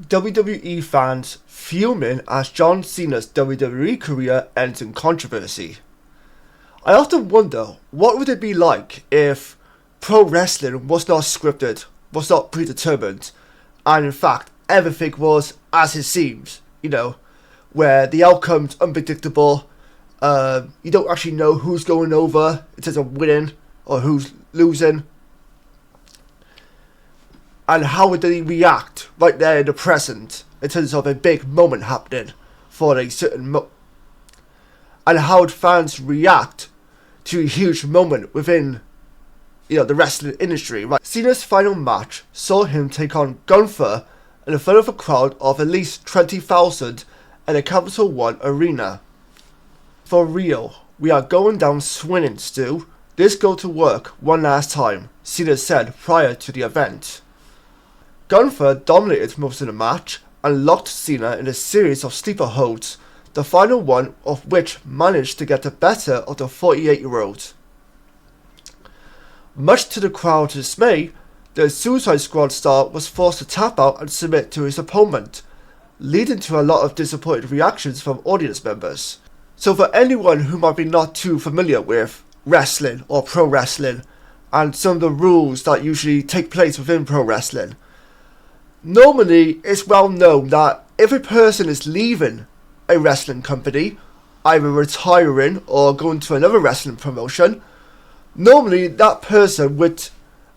WWE fans fuming as John Cena's WWE career ends in controversy. I often wonder what would it be like if pro wrestling was not scripted, was not predetermined, and in fact everything was as it seems, where the outcome's unpredictable, you don't actually know who's going over in terms of winning or who's losing. And how would they react right there in the present in terms of a big moment happening for a certain and how would fans react to a huge moment within, the wrestling industry, right? Cena's final match saw him take on Gunther in front of a crowd of at least 20,000 at a Capital One arena. For real, we are going down swinging, Stu. Let's go to work one last time, Cena said prior to the event. Gunther dominated most of the match and locked Cena in a series of sleeper holds, the final one of which managed to get the better of the 48-year-old. Much to the crowd's dismay, the Suicide Squad star was forced to tap out and submit to his opponent, leading to a lot of disappointed reactions from audience members. So for anyone who might be not too familiar with wrestling or pro wrestling and some of the rules that usually take place within pro wrestling, normally it's well known that if a person is leaving a wrestling company, either retiring or going to another wrestling promotion, normally that person would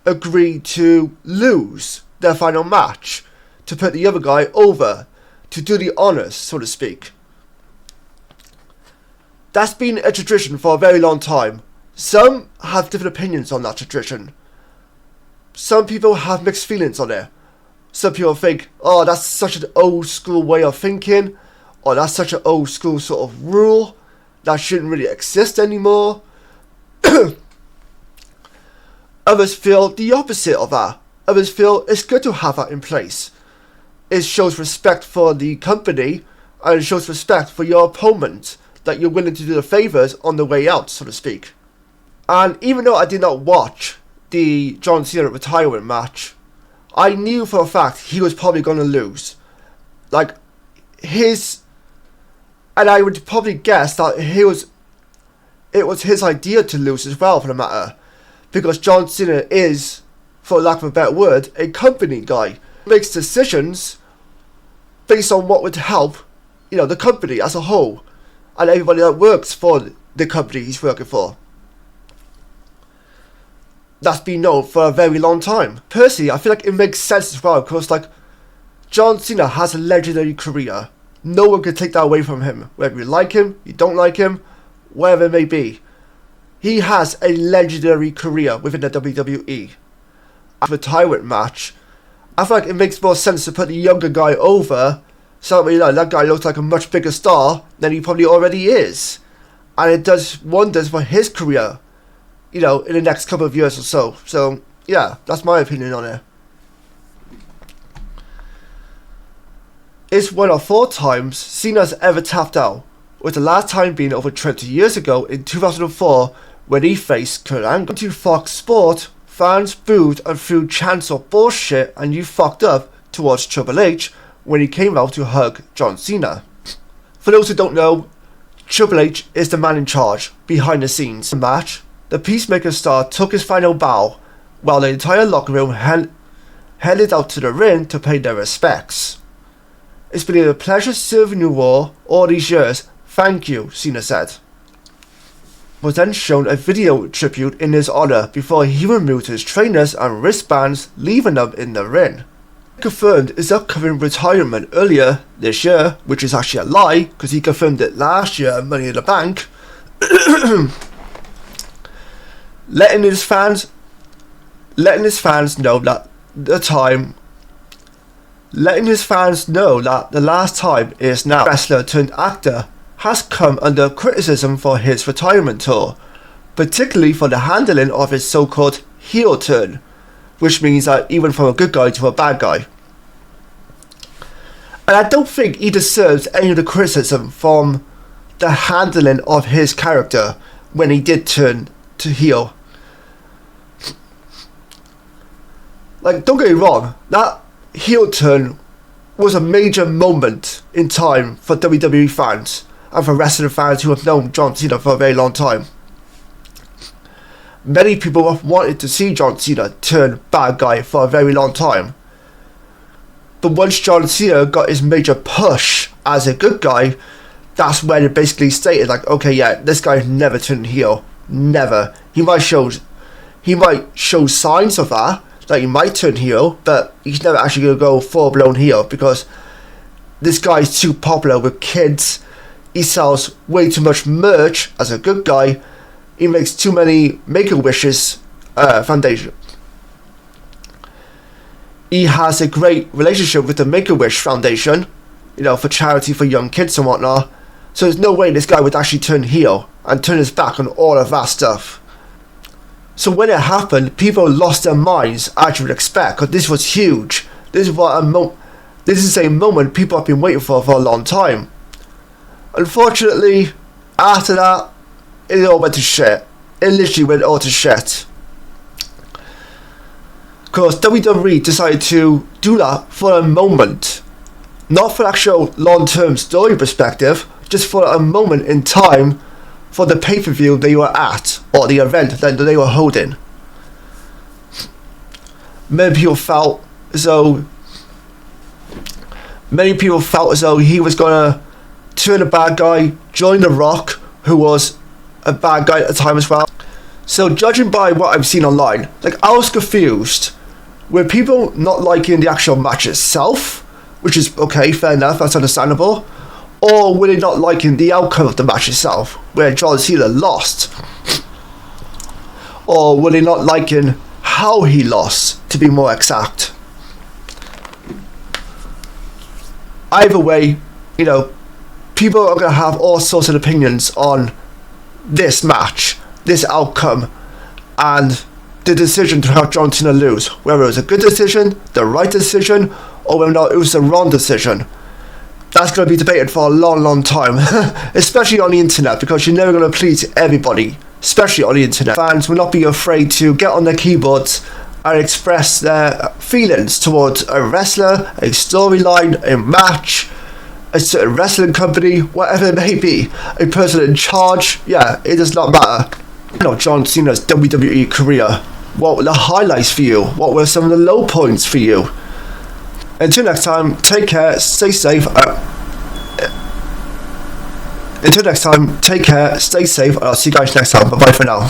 agree to lose their final match to put the other guy over, to do the honours, so to speak. That's been a tradition for a very long time. Some have different opinions on that tradition. Some people have mixed feelings on it. Some people think, oh, that's such an old school way of thinking, or that's such an old school sort of rule that shouldn't really exist anymore. Others feel the opposite of that. Others feel it's good to have that in place. It shows respect for the company and it shows respect for your opponent, that you're willing to do the favours on the way out, so to speak. And even though I did not watch the John Cena retirement match, I knew for a fact he was probably going to lose. And I would probably guess that it was his idea to lose as well, for the matter. Because John Cena is, for lack of a better word, a company guy. He makes decisions based on what would help, the company as a whole. And everybody that works for the company he's working for. That's been known for a very long time. Personally, I feel like it makes sense as well, because John Cena has a legendary career. No one can take that away from him. Whether you like him, you don't like him, whatever it may be. He has a legendary career within the WWE. After a retirement match, I feel like it makes more sense to put the younger guy over, so that guy looks like a much bigger star than he probably already is. And it does wonders for his career, in the next couple of years or so. So, yeah, that's my opinion on it. It's one of 4 times Cena's ever tapped out, with the last time being over 20 years ago in 2004 when he faced Kurt Angle. To Fox Sport, fans booed and threw chants of bullshit and you fucked up towards Triple H when he came out to hug John Cena. For those who don't know, Triple H is the man in charge, behind the scenes. In the match, the Peacemaker star took his final bow, while the entire locker room headed out to the ring to pay their respects. It's been a pleasure serving you all these years. Thank you, Cena said. Was then shown a video tribute in his honor before he removed his trainers and wristbands, leaving them in the ring. He confirmed his upcoming retirement earlier this year, which is actually a lie because he confirmed it last year at Money in the Bank. letting his fans know that the last time is now. Wrestler turned actor has come under criticism for his retirement tour, particularly for the handling of his so-called heel turn, which means that he went from a good guy to a bad guy. And I don't think he deserves any of the criticism from the handling of his character when he did turn to heel. Don't get me wrong, that heel turn was a major moment in time for WWE fans and for wrestling fans who have known John Cena for a very long time. Many people have wanted to see John Cena turn bad guy for a very long time. But once John Cena got his major push as a good guy, that's when it basically stated like, okay, yeah, this guy's never turned heel. Never. He might show signs of that, like he might turn heel, but he's never actually going to go full-blown heel because this guy's too popular with kids. He sells way too much merch as a good guy. He makes too many Make-A-Wishes Foundation. He has a great relationship with the Make-A-Wish Foundation, you know, for charity for young kids and whatnot. So there's no way this guy would actually turn heel and turn his back on all of that stuff. So when it happened, people lost their minds, as you would expect, because this was huge. This is a moment people have been waiting for a long time. Unfortunately, after that, it all went to shit. It literally went all to shit. Because WWE decided to do that for a moment. Not for actual long-term story perspective, just for a moment in time for the pay-per-view they were at, or the event that they were holding. Many people felt as though he was going to turn a bad guy, join The Rock, who was a bad guy at the time as well. So judging by what I've seen online, like, I was confused. Were people not liking the actual match itself, which is okay, fair enough, that's understandable, or were they not liking the outcome of the match itself, where John Cena lost? Or were they not liking how he lost, to be more exact? Either way, you know, people are going to have all sorts of opinions on this match, this outcome, and the decision to have John Cena lose. Whether it was a good decision, the right decision, or whether or not it was the wrong decision. That's going to be debated for a long time, especially on the internet, because you're never going to please everybody, especially on the internet. Fans will not be afraid to get on their keyboards and express their feelings towards a wrestler, a storyline, a match, a certain wrestling company, whatever it may be, a person in charge. Yeah, it does not matter. You know, John Cena's WWE career. What were the highlights for you? What were some of the low points for you? Until next time, take care, stay safe. Until next time, take care, stay safe, and I'll see you guys next time. Bye bye for now.